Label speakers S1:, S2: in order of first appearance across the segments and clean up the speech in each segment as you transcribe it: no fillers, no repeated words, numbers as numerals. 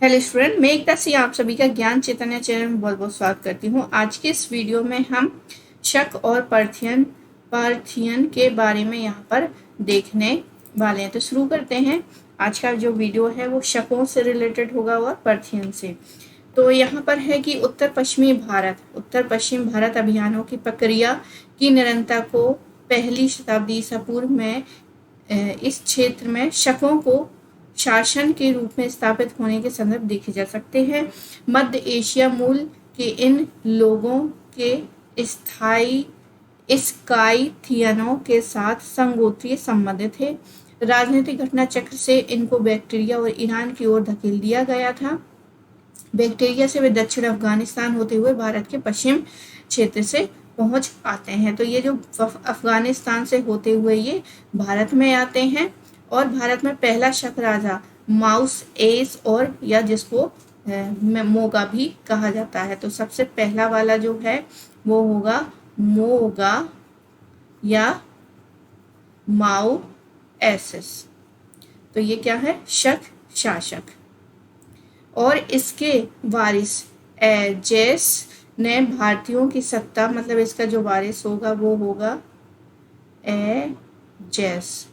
S1: Hello student, मैं एकता सिंह आप सभी का ज्ञान चैतन्य चैनल में बहुत बहुत स्वागत करती हूँ। आज के इस वीडियो में हम शक और पार्थियन के बारे में यहाँ पर देखने वाले हैं। तो शुरू करते हैं। आज का जो वीडियो है वो शकों से रिलेटेड होगा और पार्थियन से। तो यहाँ पर है कि उत्तर पश्चिम भारत अभियानों की प्रक्रिया की निरंतरता को पहली शताब्दी ईसा पूर्व में इस क्षेत्र में शकों को शासन के रूप में स्थापित होने के संदर्भ देखे जा सकते हैं। मध्य एशिया मूल के इन लोगों के स्थायी स्काइथियनों के साथ संगोत्रीय संबंध थे। राजनीतिक घटना चक्र से इनको बैक्टीरिया और ईरान की ओर धकेल दिया गया था। बैक्टीरिया से वे दक्षिण अफगानिस्तान होते हुए भारत के पश्चिम क्षेत्र से पहुंच आते हैं। तो ये जो अफगानिस्तान से होते हुए ये भारत में आते हैं और भारत में पहला शक राजा माउस एस और या जिसको मोगा भी कहा जाता है। तो सबसे पहला वाला जो है वो होगा मोगा या माओ एसिस। तो ये क्या है? शक शासक। और इसके वारिस एजेस ने भारतीयों की सत्ता, मतलब इसका जो वारिस होगा वो होगा एजेस।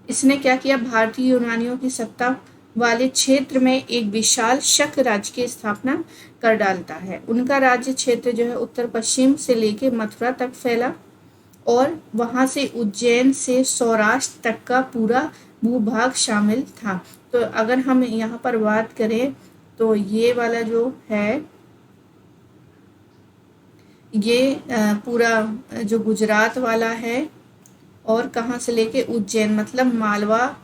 S1: इसने क्या किया? भारतीय यूनानियों की सत्ता वाले क्षेत्र में एक विशाल शक राज्य की स्थापना कर डालता है। उनका राज्य क्षेत्र जो है उत्तर पश्चिम से लेकर मथुरा तक फैला और वहां से उज्जैन से सौराष्ट्र तक का पूरा भूभाग शामिल था। तो अगर हम यहाँ पर बात करें तो ये वाला जो है ये पूरा जो गुजरात वाला है और कहाँ से लेके उज्जैन, मतलब मालवा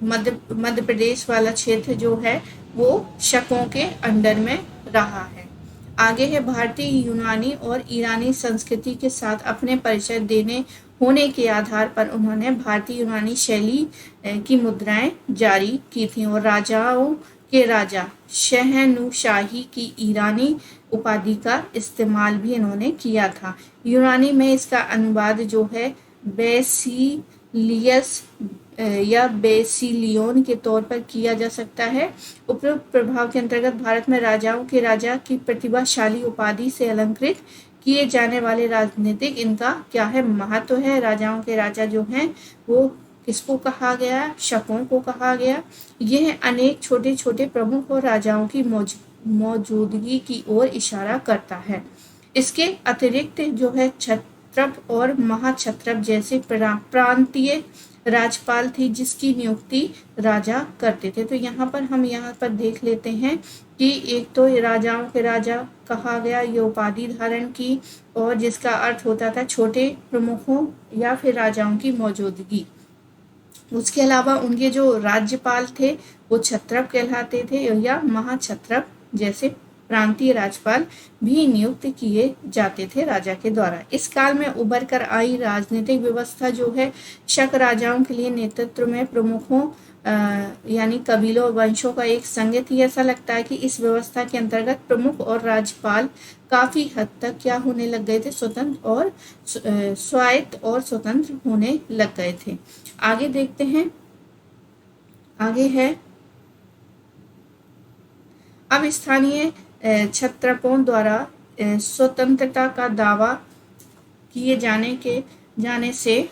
S1: मध्य प्रदेश वाला क्षेत्र जो है वो शकों के अंडर में रहा है। आगे है भारतीय, यूनानी और ईरानी संस्कृति के साथ अपने परिचय देने होने के आधार पर उन्होंने भारतीय यूनानी शैली की मुद्राएं जारी की थी और राजाओं के राजा शहनशाही की ईरानी उपाधि का इस्तेमाल भी इन्होंने किया था। यूनानी में इसका अनुवाद जो है बेसिलियस या बेसिलियन के तौर पर किया जा सकता है। उपरोक्त प्रभाव के अंतर्गत भारत में राजाओं के राजा की प्रतिभाशाली उपाधि से अलंकृत किए जाने वाले राजनीतिक इनका क्या है? महत्व है। राजाओं के राजा जो हैं वो किसको कहा गया? शकों को कहा गया। यह अनेक छोटे छोटे प्रमुख और राजाओं की मौजूदगी की ओर इशारा करता है। इसके अतिरिक्त जो है छत्रप और महाछत्रप जैसे प्रांतीय राजपाल थी जिसकी नियुक्ति राजा करते थे। तो यहाँ पर देख लेते हैं कि एक तो राजाओं के राजा कहा गया, ये उपाधि धारण की और जिसका अर्थ होता था छोटे प्रमुखों या फिर राजाओं की मौजूदगी। उसके अलावा उनके जो राज्यपाल थे वो छत्रप कहलाते थे या महाछत्रप जैसे प्रांतीय राजपाल भी नियुक्त किए जाते थे राजा के द्वारा। इस काल में उभर कर आई राजनीतिक व्यवस्था जो है शक राजाओं के लिए नेतृत्व में प्रमुखों यानी कबीलों और वंशों का एक संघ थी। ऐसा लगता है कि इस व्यवस्था के अंतर्गत प्रमुख और राज्यपाल काफी हद तक क्या होने लग गए थे? स्वतंत्र और स्वायत्त और स्वतंत्र होने लग गए थे। आगे देखते हैं। आगे है अब स्थानीय क्षत्रपों द्वारा स्वतंत्रता का दावा किए जाने से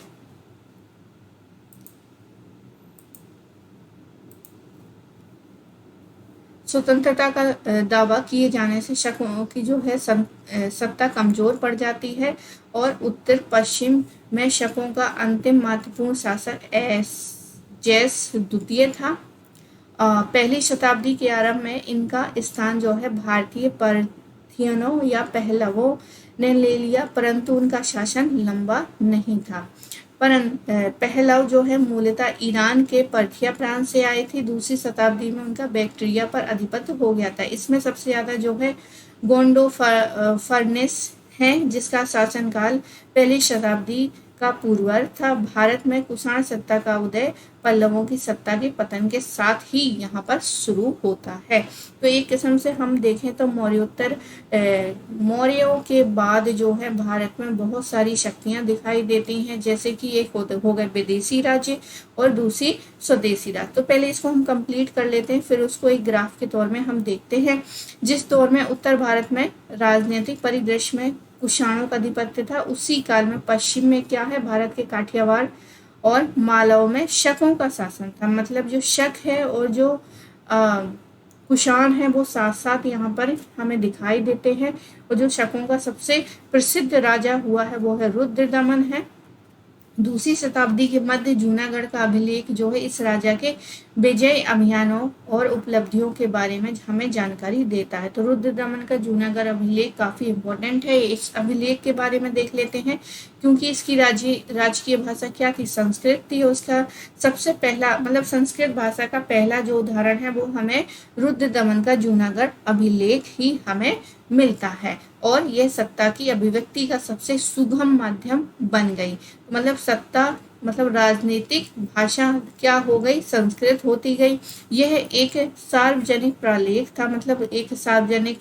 S1: स्वतंत्रता का दावा किए जाने से शकों की जो है सत्ता कमजोर पड़ जाती है और उत्तर पश्चिम में शकों का अंतिम महत्वपूर्ण शासक एजेस द्वितीय था। पहली शताब्दी के आरंभ में इनका स्थान जो है भारतीय पार्थियनों या पहलवों ने ले लिया, परंतु उनका शासन लंबा नहीं था। पहलव जो है मूलतः ईरान के पर्थिया प्रांत से आए थे। दूसरी शताब्दी में उनका बैक्टीरिया पर अधिपत्य हो गया था। इसमें सबसे ज्यादा जो है गोंडो फर्नेस है जिसका शासनकाल पहली शताब्दी का पूर्वार्ध था। भारत में कुषाण सत्ता का उदय पल्लवों की सत्ता के पतन के साथ ही यहाँ पर शुरू होता है। तो एक किस्म से हम देखें तो मौर्यों के बाद जो है भारत में बहुत सारी शक्तियां दिखाई देती हैं, जैसे कि एक हो गए विदेशी राज्य और दूसरी स्वदेशी राज्य। तो पहले इसको हम कंप्लीट कर लेते हैं, फिर उसको एक ग्राफ के तौर में हम देखते हैं। जिस दौर में उत्तर भारत में राजनीतिक परिदृश्य में कुषाणों का आधिपत्य था, उसी काल में पश्चिम में क्या है, भारत के काठियावाड़ और मालवा में शकों का शासन था। मतलब जो शक है और जो कुषाण है वो साथ साथ यहाँ पर हमें दिखाई देते हैं। और जो शकों का सबसे प्रसिद्ध राजा हुआ है वो है रुद्रदमन है। दूसरी शताब्दी के मध्य जूनागढ़ का अभिलेख जो है इस राजा के विजय अभियानों और उपलब्धियों के बारे में हमें जानकारी देता है। तो रुद्रदमन का जूनागढ़ अभिलेख काफी इम्पोर्टेंट है। इस अभिलेख के बारे में देख लेते हैं, क्योंकि इसकी राजकीय भाषा क्या थी, संस्कृत थी। उसका सबसे पहला मतलब संस्कृत भाषा का पहला जो उदाहरण है वो हमें रुद्रदमन का जूनागढ़ अभिलेख ही हमें मिलता है। और यह सत्ता की अभिव्यक्ति का सबसे सुगम माध्यम बन गई। मतलब सत्ता मतलब राजनीतिक भाषा क्या हो गई, संस्कृत होती गई। यह एक सार्वजनिक प्रलेख था, मतलब एक सार्वजनिक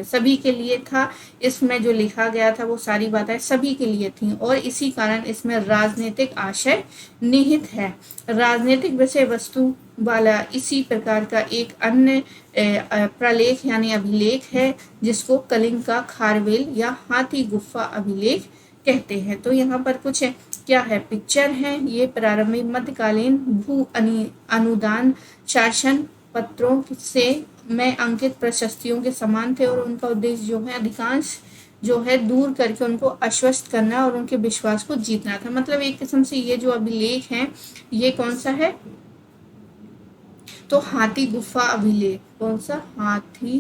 S1: सभी के लिए था। इसमें जो लिखा गया था वो सारी बातें सभी के लिए थी, और इसी कारण इसमें राजनीतिक आशय निहित है। राजनीतिक विषय वस्तु वाला इसी प्रकार का एक अन्य प्रलेख यानी अभिलेख है, जिसको कलिंग का खारवेल या हाथी गुफा अभिलेख कहते हैं। तो यहाँ पर कुछ क्या है, पिक्चर है। ये प्रारंभिक मध्यकालीन भू अनुदान शासन पत्रों से में अंकित प्रशस्तियों के समान थे, और उनका उद्देश्य जो है अधिकांश जो है दूर करके उनको आश्वस्त करना और उनके विश्वास को जीतना था। मतलब एक किस्म से ये जो अभिलेख है ये कौन सा है, तो हाथी गुफा अभिलेख। कौन सा, हाथी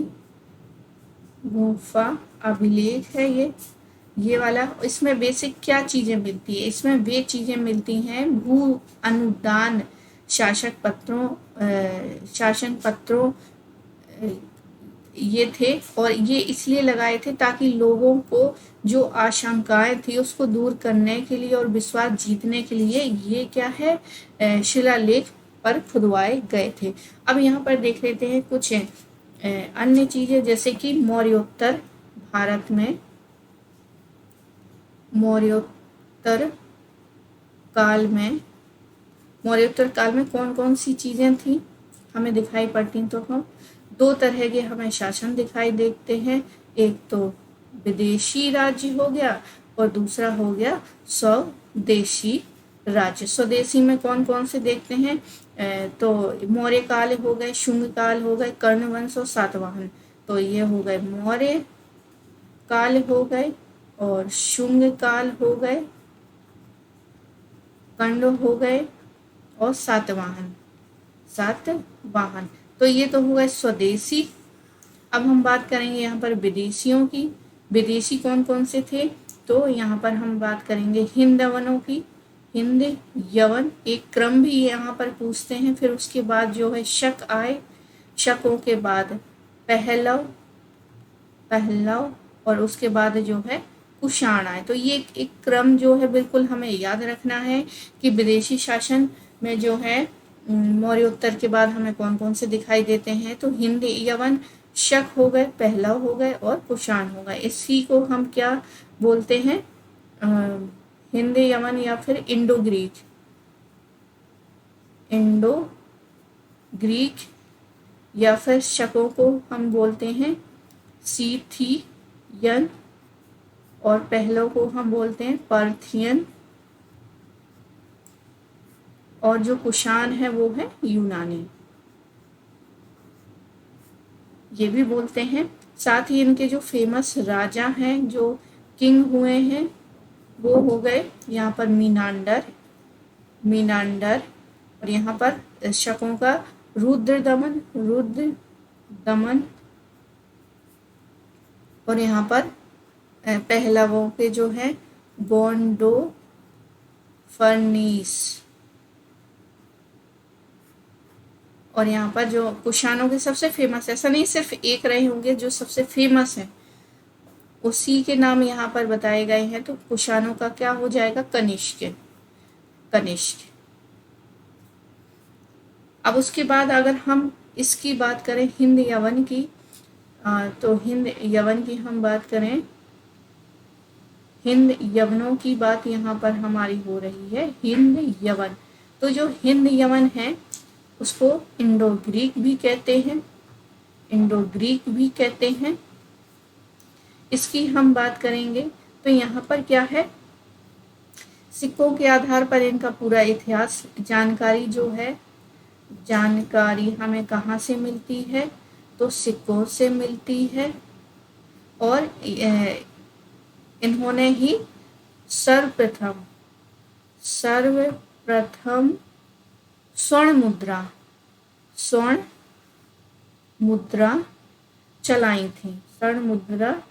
S1: गुफा अभिलेख है ये वाला। इसमें बेसिक क्या चीजें मिलती है, इसमें वे चीजें मिलती हैं भू अनुदान शासन पत्रों ये थे, और ये इसलिए लगाए थे ताकि लोगों को जो आशंकाएं थी उसको दूर करने के लिए और विश्वास जीतने के लिए ये क्या है, शिलालेख पर खुदवाए गए थे। अब यहाँ पर देख लेते हैं कुछ अन्य चीजें, जैसे कि मौर्योत्तर भारत में मौर्योत्तर काल में कौन कौन सी चीजें थी हमें दिखाई पड़ती। तो हम दो तरह के हमें शासन दिखाई देते हैं, एक तो विदेशी राज्य हो गया और दूसरा हो गया स्वदेशी राज्य। स्वदेशी में कौन कौन से देखते हैं, तो मौर्य काल हो गए, शुंग काल हो गए, कर्ण वंश और सातवाहन। तो ये हो गए मौर्य काल हो गए और शुंग काल हो गए, कर्ण हो गए और सातवाहन। तो ये तो हो गए स्वदेशी। अब हम बात करेंगे यहाँ पर विदेशियों की। विदेशी कौन कौन से थे, तो यहाँ पर हम बात करेंगे हिंद यवनों की। हिंद यवन एक क्रम भी यहाँ पर पूछते हैं। फिर उसके बाद जो है शक आए, शकों के बाद पहलव और उसके बाद जो है कुषाण आए। तो ये एक क्रम जो है बिल्कुल हमें याद रखना है कि विदेशी शासन में जो है मौर्योत्तर के बाद हमें कौन कौन से दिखाई देते हैं, तो हिंद यवन, शक हो गए, पहलव हो गए और कुषाण हो गए। इसी को हम क्या बोलते हैं, हिंद यवन या फिर इंडो ग्रीक या फिर शकों को हम बोलते हैं सीथियन और पहलों को हम बोलते हैं पार्थियन, और जो कुषाण है वो है यूनानी, ये भी बोलते हैं। साथ ही इनके जो फेमस राजा हैं जो किंग हुए हैं वो हो गए यहाँ पर मीनांडर और यहाँ पर शकों का रुद्रदमन और यहाँ पर पहलवों के जो है गोंडोफर्नीस, और यहाँ पर जो कुषाणों के सबसे फेमस, ऐसा नहीं सिर्फ एक रहे होंगे, जो सबसे फेमस है उसी के नाम यहाँ पर बताए गए हैं, तो कुषाणों का क्या हो जाएगा, कनिष्क। कनिष्क। अब उसके बाद अगर हम इसकी बात करें हिंद यवन की, तो हिंद यवन की हम बात करें, हिंद यवनों की बात यहाँ पर हमारी हो रही है, हिंद यवन। तो जो हिंद यवन है उसको इंडो ग्रीक भी कहते हैं, इंडो ग्रीक भी कहते हैं। इसकी हम बात करेंगे तो यहाँ पर क्या है, सिक्कों के आधार पर इनका पूरा इतिहास जानकारी जो है, जानकारी हमें कहाँ से मिलती है, तो सिक्कों से मिलती है। और इन्होंने ही सर्वप्रथम स्वर्ण मुद्रा चलाई थी, स्वर्ण मुद्रा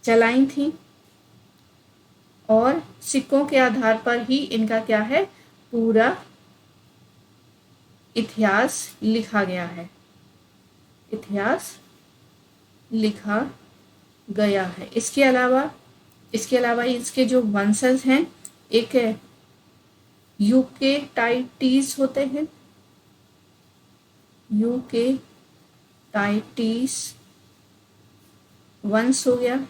S1: चलाई थी। और सिक्कों के आधार पर ही इनका क्या है, पूरा इतिहास लिखा गया है, इतिहास लिखा गया है। इसके अलावा इसके जो वंशज हैं, एक यूके टाइटीज होते हैं, यूके टाइटीस वंश हो गया।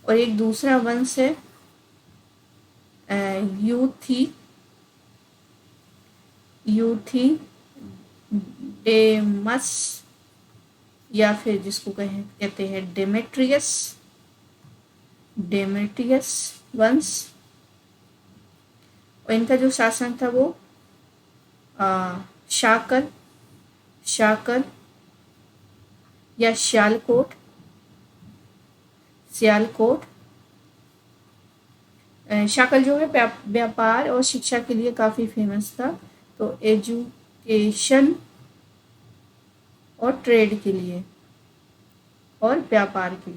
S1: और एक दूसरा वंश है यूथिडेमस, या फिर जिसको कहते हैं डेमेट्रियस वंश। और इनका जो शासन था वो शाकल या सियालकोट शाकल जो है व्यापार और शिक्षा के लिए काफ़ी फेमस था। तो एजुकेशन और ट्रेड के लिए और व्यापार के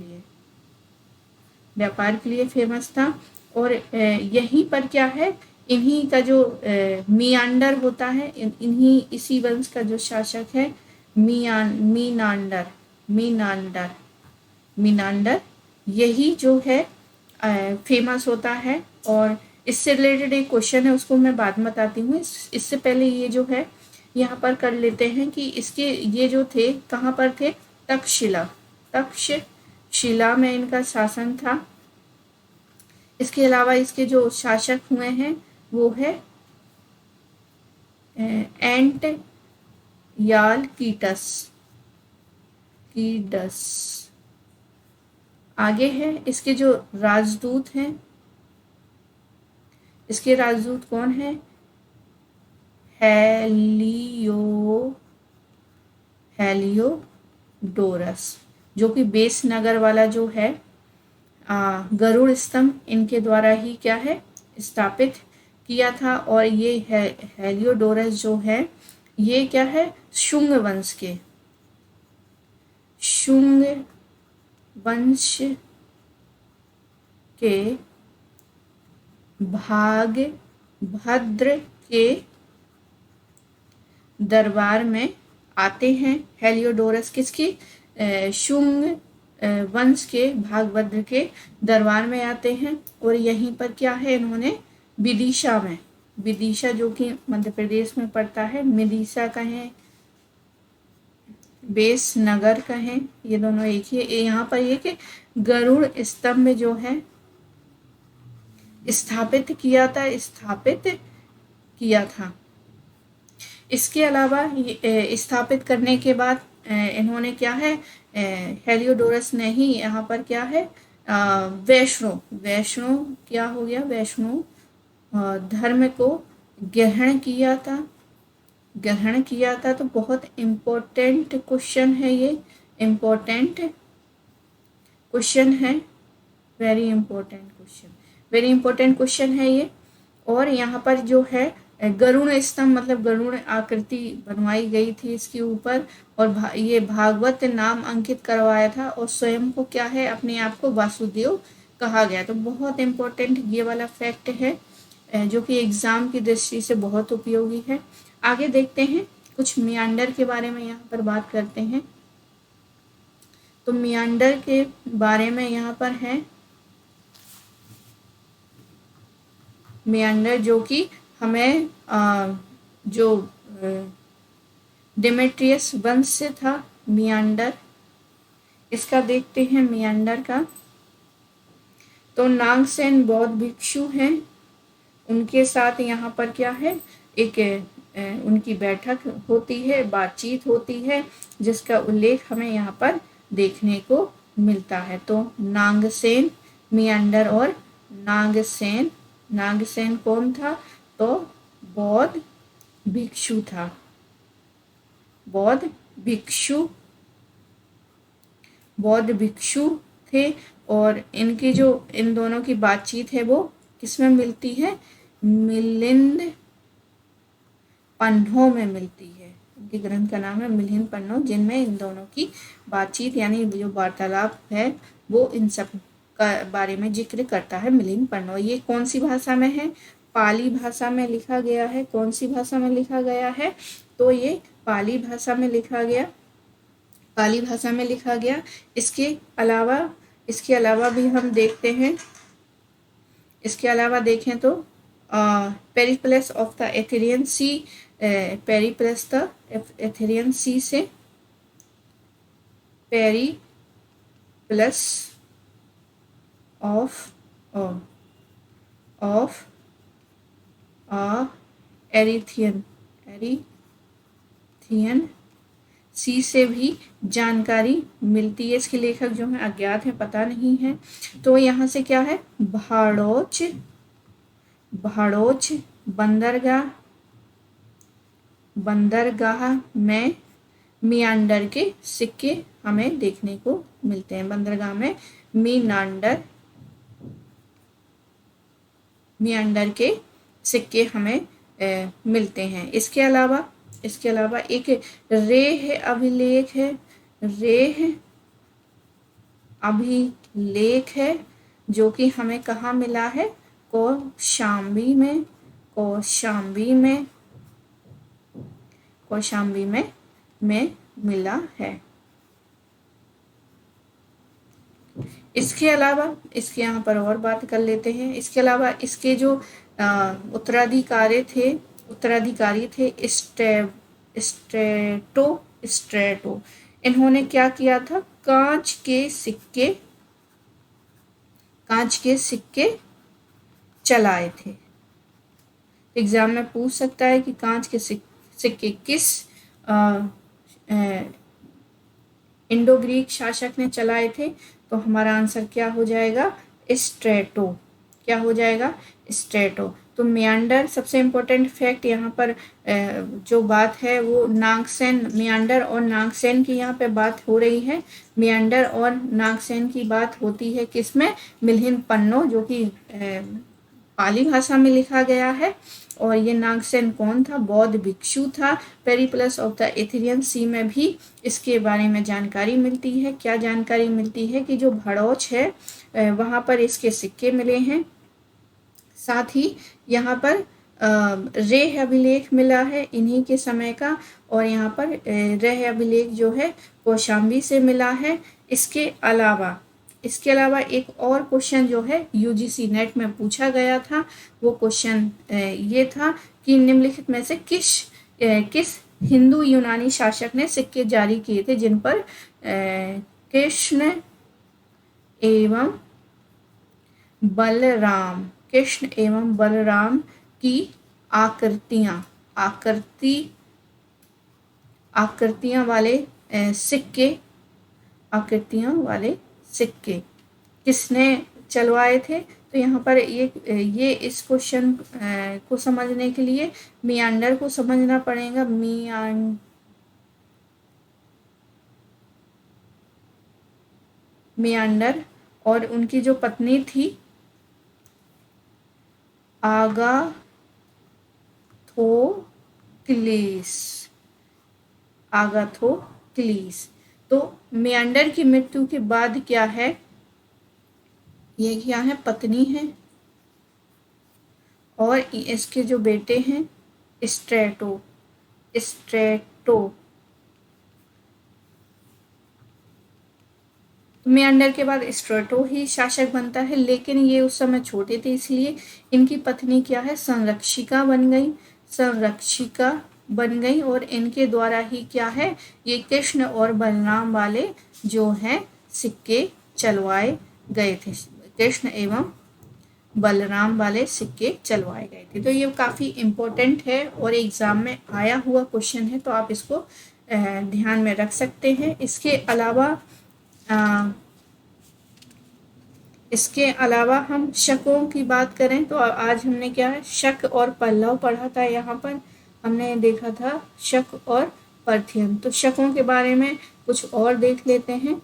S1: लिए फेमस था। और यहीं पर क्या है, इन्हीं का जो मियांडर होता है, इसी वंश का जो शासक है मीनांडर, यही जो है फेमस होता है। और इससे रिलेटेड एक क्वेश्चन है, उसको मैं बाद में बताती हूँ। इससे पहले ये जो है यहाँ पर कर लेते हैं कि इसके ये जो थे कहाँ पर थे, तक्षशिला में इनका शासन था। इसके अलावा इसके जो शासक हुए हैं वो है एंट याल कीटस। आगे है इसके जो राजदूत हैं, इसके राजदूत कौन है, हेलियोडोरस, जो कि बेस नगर वाला जो है गरुड़ स्तंभ इनके द्वारा ही क्या है स्थापित किया था। और ये हेलियोडोरस जो है ये क्या है, शुंग वंश के भागभद्र के दरबार में आते हैं। हेलियोडोरस किसकी, शुंग वंश के भागभद्र के दरबार में आते हैं। और यहीं पर क्या है, इन्होंने विदिशा जो कि मध्य प्रदेश में पड़ता है, मिदिशा कहें, बेस नगर कहें, ये दोनों एक ही है। यहाँ पर ये कि गरुड़ स्तंभ जो है स्थापित किया था। इसके अलावा स्थापित करने के बाद इन्होंने क्या है, हेलियोडोरस ने ही यहाँ पर क्या है, वैष्णो क्या हो गया, वैष्णो धर्म को ग्रहण किया था। तो बहुत इम्पोर्टेंट क्वेश्चन है ये, वेरी इम्पोर्टेंट क्वेश्चन है ये। और यहाँ पर जो है गरुड़ स्तंभ मतलब गरुड़ आकृति बनवाई गई थी इसके ऊपर, और ये भागवत नाम अंकित करवाया था। और स्वयं को क्या है, अपने आप को वासुदेव कहा गया। तो बहुत इम्पोर्टेंट ये वाला फैक्ट है जो कि एग्जाम की दृष्टि से बहुत उपयोगी है। आगे देखते हैं, कुछ मियांडर के बारे में यहाँ पर बात करते हैं। तो मियांडर के बारे में यहाँ पर है मियांडर, जो कि हमें जो डेमेट्रियस वंश से था मियांडर। इसका देखते हैं मियांडर का। तो नागसेन बौद्ध भिक्षु हैं, उनके साथ यहाँ पर क्या है, एक उनकी बैठक होती है, बातचीत होती है, जिसका उल्लेख हमें यहाँ पर देखने को मिलता है। तो नागसेन, मियांडर और नागसेन। नागसेन कौन था? तो बौद्ध भिक्षु था, बौद्ध भिक्षु, बौद्ध भिक्षु थे। और इनकी जो इन दोनों की बातचीत है वो किसमें मिलती है? मिलिंद पन्नों में मिलती है। उनके ग्रंथ का नाम है मिलिंद पन्नों, जिनमें इन दोनों की बातचीत यानी जो वार्तालाप है वो इन सब का बारे में जिक्र करता है मिलिंद पन्नों। ये कौन सी भाषा में है? पाली भाषा में लिखा गया है। कौन सी भाषा में लिखा गया है? तो ये पाली भाषा में लिखा गया, पाली भाषा में लिखा गया। इसके अलावा भी हम देखते हैं, इसके अलावा देखें तो periplus of the Erythraean sea, periplus the Erythraean sea से पेरिप्लस ऑफ एरिथियन सी से भी जानकारी मिलती है। इसके लेखक जो हैं अज्ञात हैं, पता नहीं है। तो यहाँ से क्या है? भाड़ोच बंदरगाह में मियांडर के सिक्के हमें देखने को मिलते हैं। बंदरगाह में मियांडर के सिक्के हमें मिलते हैं। इसके अलावा एक रेह अभिलेख है जो कि हमें कहाँ मिला है? कौशाम्बी में मिला है। इसके अलावा इसके यहाँ पर और बात कर लेते हैं। इसके अलावा इसके जो उत्तराधिकारी थे स्ट्रेटो, इन्होंने क्या किया था? कांच के सिक्के चलाए थे। एग्जाम में पूछ सकता है कि कांच के सिक्के किस इंडो ग्रीक शासक ने चलाए थे? तो हमारा आंसर क्या हो जाएगा? स्ट्रेटो। क्या हो जाएगा? स्ट्रेटो। तो मियांडर, सबसे इम्पोर्टेंट फैक्ट यहाँ पर जो बात है वो नागसेन, मियांडर और नागसेन की यहाँ पे बात हो रही है। मियांडर और नागसेन की बात होती है किसमें? मिलिंद पन्नों, जो कि पाली भाषा में लिखा गया है। और ये नागसेन कौन था? बौद्ध भिक्षु था। पेरिप्लस ऑफ द एथेरियन सी में भी इसके बारे में जानकारी मिलती है। क्या जानकारी मिलती है? कि जो भड़ोच है वहाँ पर इसके सिक्के मिले हैं। साथ ही यहाँ पर रेह अभिलेख मिला है इन्हीं के समय का, और यहाँ पर रेह अभिलेख जो है कौशाम्बी से मिला है। इसके अलावा एक और क्वेश्चन जो है यूजीसी नेट में पूछा गया था, वो क्वेश्चन ये था कि निम्नलिखित में से किस हिंदू यूनानी शासक ने सिक्के जारी किए थे जिन पर कृष्ण एवं बलराम की आकृतियां वाले सिक्के किसने चलवाए थे? तो यहाँ पर ये इस क्वेश्चन को समझने के लिए मियांडर को समझना पड़ेगा। मियांडर और उनकी जो पत्नी थी आगाथोक्लिस। तो मियांडर की मृत्यु के बाद क्या है? ये क्या है? पत्नी है, और इसके जो बेटे हैं स्ट्रेटो तो मेंढर के बाद स्ट्रेटो ही शासक बनता है, लेकिन ये उस समय छोटे थे, इसलिए इनकी पत्नी क्या है, संरक्षिका बन गई, संरक्षिका बन गई, और इनके द्वारा ही क्या है, ये कृष्ण और बलराम वाले जो हैं सिक्के चलवाए गए थे, कृष्ण एवं बलराम वाले सिक्के चलवाए गए थे। तो ये काफ़ी इम्पोर्टेंट है और एग्ज़ाम में आया हुआ क्वेश्चन है, तो आप इसको ध्यान में रख सकते हैं। इसके अलावा हम शकों की बात करें तो आज हमने क्या है, शक और पल्लव पढ़ा था। यहाँ पर हमने देखा था शक और पार्थियन। तो शकों के बारे में कुछ और देख लेते हैं।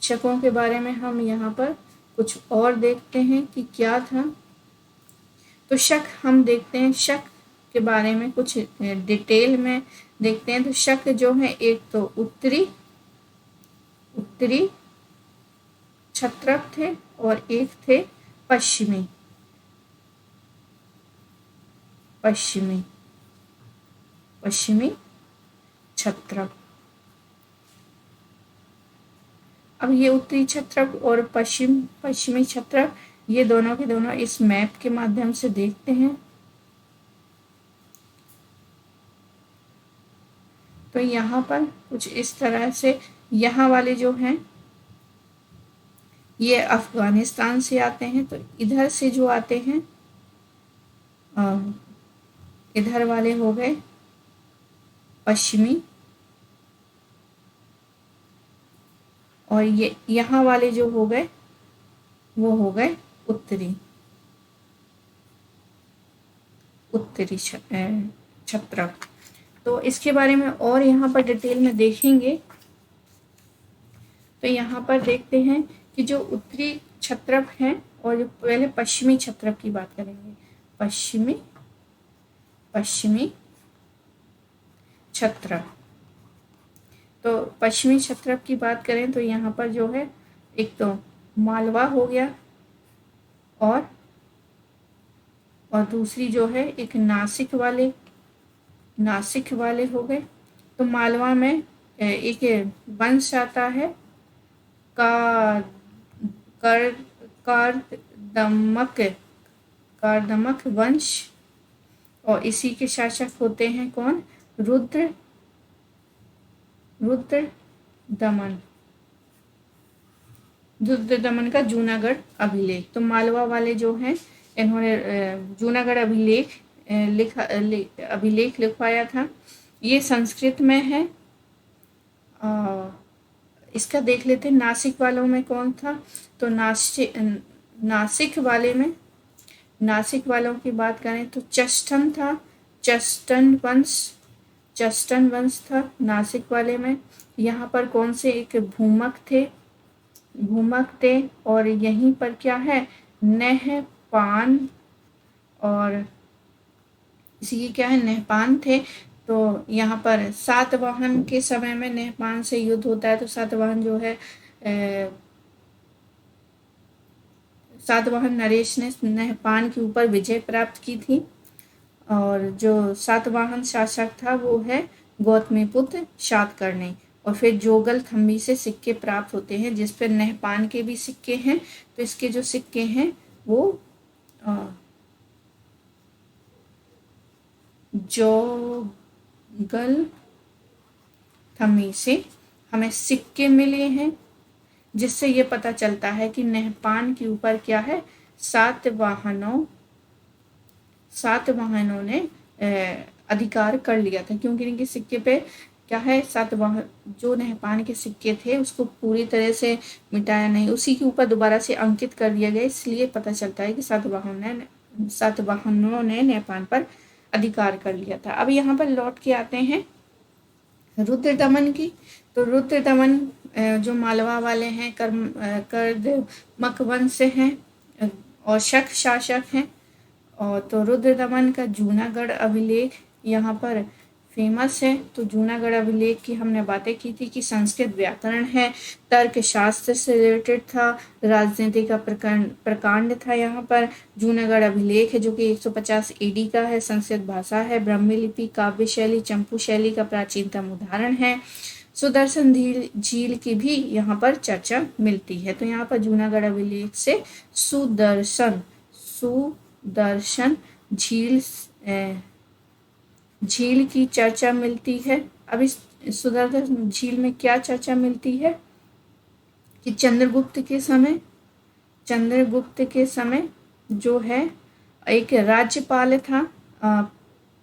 S1: शकों के बारे में हम यहाँ पर कुछ और देखते हैं कि क्या था। तो शक हम देखते हैं, शक के बारे में कुछ डिटेल में देखते हैं। तो शक जो है, एक तो उत्तरी क्षत्रप थे और एक थे पश्चिमी क्षत्रप। अब ये उत्तरी क्षत्रप और पश्चिमी क्षत्रप, ये दोनों के दोनों इस मैप के माध्यम से देखते हैं। तो यहाँ पर कुछ इस तरह से, यहाँ वाले जो हैं ये अफगानिस्तान से आते हैं, तो इधर से जो आते हैं इधर वाले हो गए पश्चिमी, और ये यहाँ वाले जो हो गए वो हो गए उत्तरी क्षत्रप। तो इसके बारे में और यहाँ पर डिटेल में देखेंगे। तो यहाँ पर देखते हैं कि जो उत्तरी क्षत्रप हैं, और जो पहले पश्चिमी क्षत्रप की बात करेंगे, पश्चिमी क्षत्रप। तो पश्चिमी क्षत्रप की बात करें तो यहाँ पर जो है, एक तो मालवा हो गया, और दूसरी जो है एक नासिक वाले हो गए। तो मालवा में एक वंश आता है कारदमक वंश, और इसी के शासक होते हैं कौन, रुद्रदमन का जूनागढ़ अभिलेख। तो मालवा वाले जो हैं, इन्होंने जूनागढ़ अभिलेख लिखवाया था। ये संस्कृत में है। इसका देख लेते हैं नासिक वालों में कौन था। तो नासिक वालों की बात करें तो चष्टन था, चष्टन वंश था नासिक वाले में। यहाँ पर कौन से एक भूमक थे, और यहीं पर क्या है, नहपान, और इसी क्या है, नहपान थे। तो यहाँ पर सातवाहन के समय में नहपान से युद्ध होता है। तो सातवाहन जो है, सातवाहन नरेश ने नहपान के ऊपर विजय प्राप्त की थी, और जो सातवाहन शासक था वो है गौतमीपुत्र शातकर्णी। और फिर जोगल थम्बी से सिक्के प्राप्त होते हैं, जिस पर नहपान के भी सिक्के हैं। तो इसके जो सिक्के हैं वो जोगल थम्बी से हमें सिक्के मिले हैं, जिससे ये पता चलता है कि नहपान के ऊपर क्या है, सातवाहनों ने अधिकार कर लिया था, क्योंकि इनके सिक्के पे क्या है, सातवाहन जो नहपान के सिक्के थे उसको पूरी तरह से मिटाया नहीं, उसी के ऊपर दोबारा से अंकित कर दिया गया। इसलिए पता चलता है कि सातवाहनों ने नहपान पर अधिकार कर लिया था। अब यहाँ पर लौट के आते हैं रुद्रदमन की। तो रुद्रदमन जो मालवा वाले हैं, कर्दमक वंश से हैं और शक शासक हैं। और तो रुद्रदमन का जूनागढ़ अभिलेख यहाँ पर फेमस है। तो जूनागढ़ अभिलेख की हमने बातें की थी कि संस्कृत व्याकरण है, तर्क शास्त्र से रिलेटेड था, राजनीति का प्रकांड था। यहाँ पर जूनागढ़ अभिलेख है जो कि 150 AD का है। संस्कृत भाषा है, ब्राह्मी लिपि, काव्य शैली, चंपू शैली का प्राचीनतम उदाहरण है। सुदर्शन झील की भी यहाँ पर चर्चा मिलती है। तो यहाँ पर जूनागढ़ अभिलेख से सुदर्शन झील झील की चर्चा मिलती है। अब इस सुदर्शन झील में क्या चर्चा मिलती है कि चंद्रगुप्त के समय जो है एक राज्यपाल था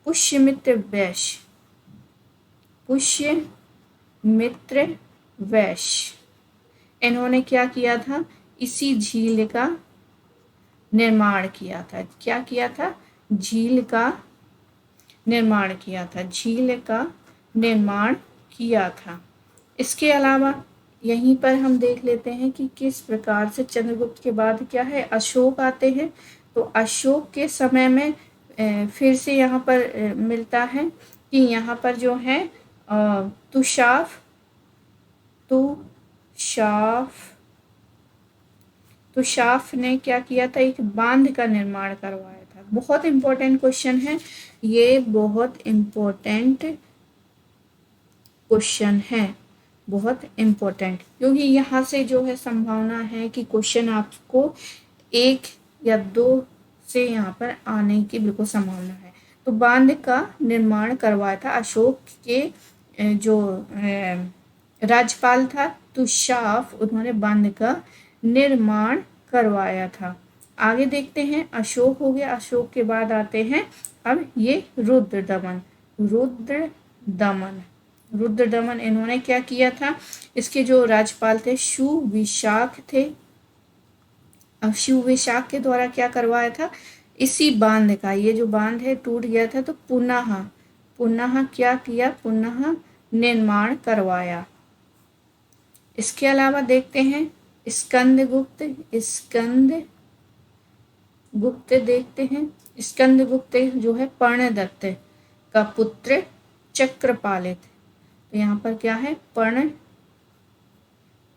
S1: पुष्यमित्र वैश्य। इन्होंने क्या किया था, इसी झील का निर्माण किया था। क्या किया था, झील का निर्माण किया था। इसके अलावा यहीं पर हम देख लेते हैं कि किस प्रकार से चंद्रगुप्त के बाद क्या है, अशोक आते हैं। तो अशोक के समय में फिर से यहाँ पर मिलता है कि यहाँ पर जो है तुषाफ ने क्या किया था, एक बांध का निर्माण करवाया था। बहुत इम्पोर्टेंट क्वेश्चन है ये, बहुत इम्पोर्टेंट क्योंकि यहाँ से जो है संभावना है कि क्वेश्चन आपको 1 या 2 से यहाँ पर आने की बिल्कुल संभावना है। तो बांध का निर्माण करवाया था अशोक के जो राज्यपाल था तुषाफ, उन्होंने बांध का निर्माण करवाया था। आगे देखते हैं, अशोक हो गया। अशोक के बाद आते हैं अब ये रुद्रदमन इन्होंने क्या किया था, इसके जो राज्यपाल थे सुविशाख थे। अब सुविशाख के द्वारा क्या करवाया था, इसी बांध का, ये जो बांध है टूट गया था तो पुनः क्या किया, पुनः निर्माण करवाया। इसके अलावा देखते हैं स्कंदगुप्त देखते हैं। स्कंदगुप्त जो है पर्णदत्त का पुत्र चक्रपालित। तो यहाँ पर क्या है,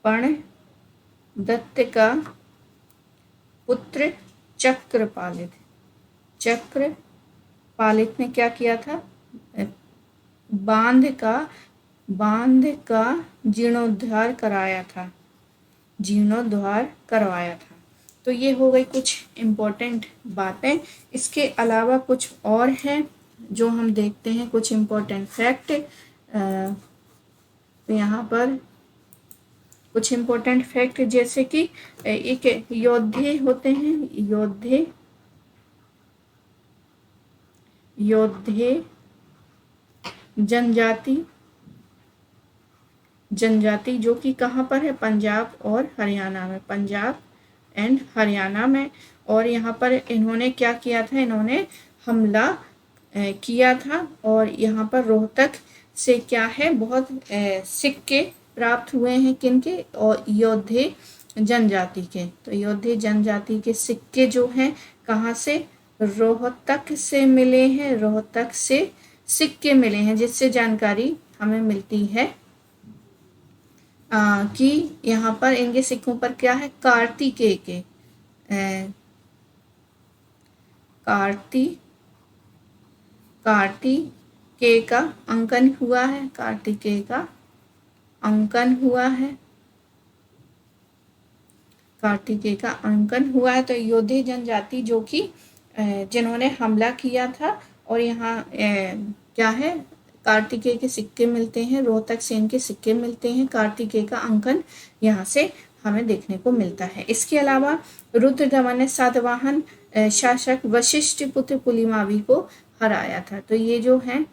S1: पर्णदत्त का पुत्र चक्रपालित ने क्या किया था, बांध का जीर्णोद्धार करवाया था। तो ये हो गई कुछ इम्पोर्टेंट बातें। इसके अलावा कुछ और हैं जो हम देखते हैं, कुछ इम्पोर्टेंट फैक्ट। यहाँ पर कुछ इम्पोर्टेंट फैक्ट जैसे कि एक योद्धे होते हैं, योद्धे जनजाति जो कि कहाँ पर है, पंजाब एंड हरियाणा में। और यहाँ पर इन्होंने क्या किया था, इन्होंने हमला किया था। और यहाँ पर रोहतक से क्या है, बहुत सिक्के प्राप्त हुए हैं, किनके, और योद्धे जनजाति के। तो योद्धे जनजाति के सिक्के जो हैं कहाँ से, रोहतक से मिले हैं, रोहतक से सिक्के मिले हैं, जिससे जानकारी हमें मिलती है कि यहाँ पर इनके सिक्कों पर क्या है, कार्तिकेय का अंकन हुआ है, कार्तिकेय का अंकन हुआ है। तो योद्धे जनजाति जो कि जिन्होंने हमला किया था, और यहाँ क्या है, कार्तिकेय के सिक्के मिलते हैं, रोहतक से इनके सिक्के मिलते हैं, कार्तिकेय का अंकन यहाँ से हमें देखने को मिलता है। इसके अलावा रुद्रदमन ने सातवाहन शासक वशिष्ठ पुत्र पुलिमावी को हराया था। तो ये जो है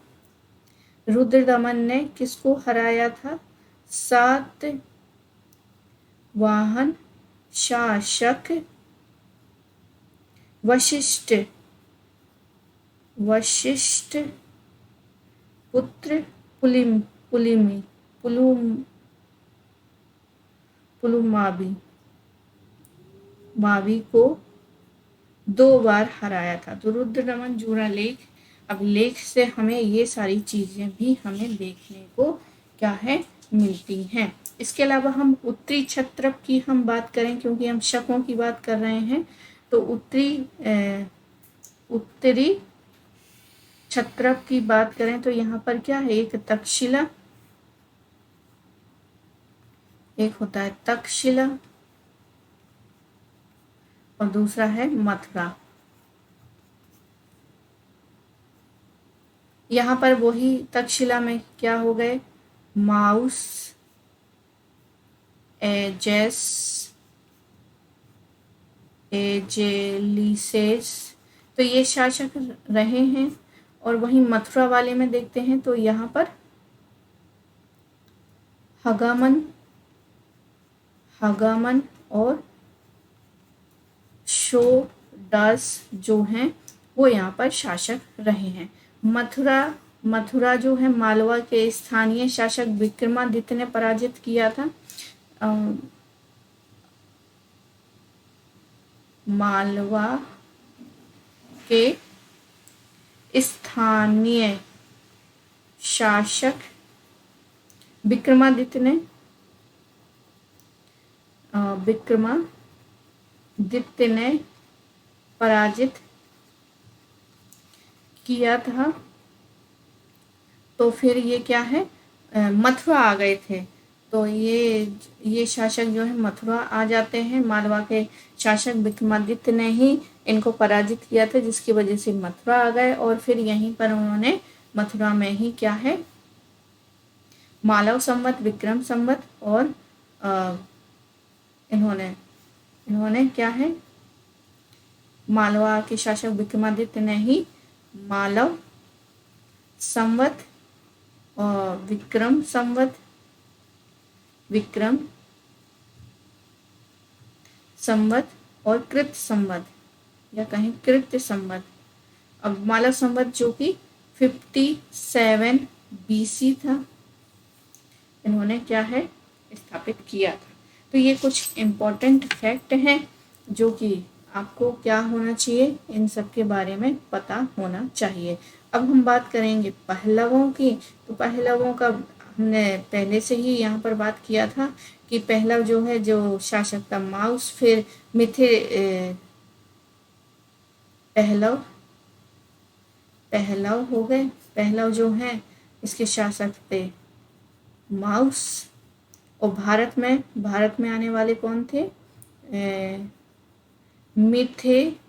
S1: रुद्रदमन ने किसको हराया था, सातवाहन शासक वशिष्ठ पुत्र पुलुमावी को 2 बार हराया था। तो रुद्रदमन जूनालेख अभिलेख से हमें ये सारी चीजें भी हमें देखने को क्या है, मिलती हैं। इसके अलावा हम उत्तरी क्षत्रप की हम बात करें, क्योंकि हम शकों की बात कर रहे हैं। तो उत्तरी क्षत्रप की बात करें तो यहाँ पर क्या है, एक तक्षशिला एक होता है तक्षशिला और दूसरा है मथुरा। यहाँ पर वही तक्षशिला में क्या हो गए, माउस, एजेस, एजेलिसेस, तो ये शासक रहे हैं। और वहीं मथुरा वाले में देखते हैं तो यहाँ पर हगामन और शोडस जो हैं वो यहाँ पर शासक रहे हैं। मथुरा जो है मालवा के स्थानीय शासक विक्रमादित्य ने पराजित किया था। मालवा के स्थानीय शासक विक्रमादित्य ने पराजित किया था। तो फिर ये क्या है, मथुरा आ गए थे। तो ये शासक जो है मथुरा आ जाते हैं। मालवा के शासक विक्रमादित्य ने ही इनको पराजित किया था, जिसकी वजह से मथुरा आ गए। और फिर यहीं पर उन्होंने मथुरा में ही क्या है, मालव संवत, विक्रम संवत और इन्होंने क्या है, मालवा के शासक विक्रमादित्य ने ही मालव संवत और विक्रम संवत और कृत संवत या कहीं कृत्य संवत। अब मालव संवत जो कि 57 BC था, इन्होंने क्या है स्थापित किया था। तो ये कुछ इम्पोर्टेंट फैक्ट हैं जो कि आपको क्या होना चाहिए, इन सब के बारे में पता होना चाहिए। अब हम बात करेंगे पहलवों की। तो पहलवों का हमने पहले से ही यहाँ पर बात किया था कि पहलव जो है जो शासक था माउस, फिर पहलव हो गए। पहलव जो है इसके शासक थे माउस। और भारत में आने वाले कौन थे, मिथेडेटस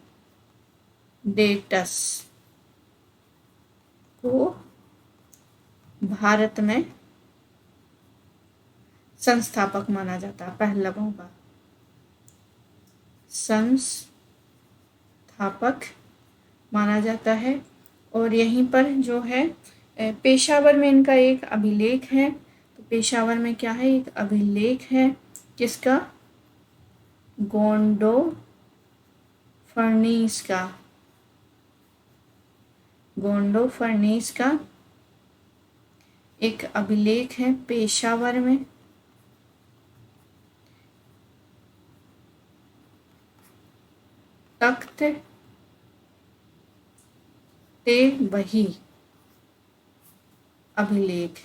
S1: को भारत में संस्थापक माना जाता है। पहलवों का संस्थापक माना जाता है। और यहीं पर जो है पेशावर में इनका एक अभिलेख है। तो पेशावर में क्या है, एक अभिलेख है किसका, गोंडो फर्नीस का एक अभिलेख है पेशावर में। तख्त ते बही अभिलेख।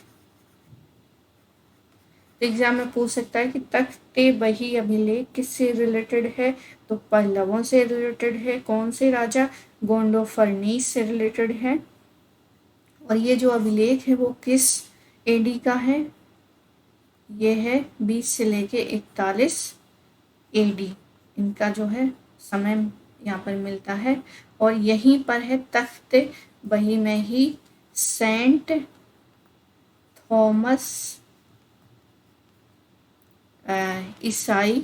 S1: एग्जाम में पूछ सकता है कि तख्ते बही अभिलेख किससे रिलेटेड है, तो पल्लवों से रिलेटेड है। कौन से राजा, गोंडो फर्नीस से रिलेटेड है। और ये जो अभिलेख है वो किस एडी का है, ये है 20 से लेके 41 एडी इनका जो है समय यहाँ पर मिलता है। और यहीं पर है तख्त बही में ही सेंट थॉमस ईसाई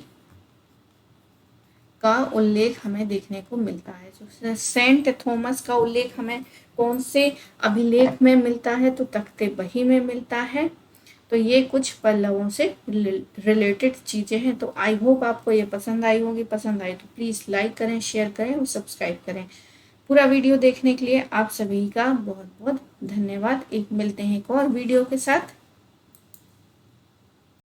S1: का उल्लेख हमें देखने को मिलता है। जो सेंट थॉमस का उल्लेख हमें कौन से अभिलेख में मिलता है, तो तख्ते बही में मिलता है। तो ये कुछ पल्लवों से रिलेटेड चीज़ें हैं। तो आई होप आपको ये पसंद आई होगी। पसंद आई तो प्लीज़ लाइक करें, शेयर करें और सब्सक्राइब करें। पूरा वीडियो देखने के लिए आप सभी का बहुत बहुत धन्यवाद। मिलते हैं एक और वीडियो के साथ।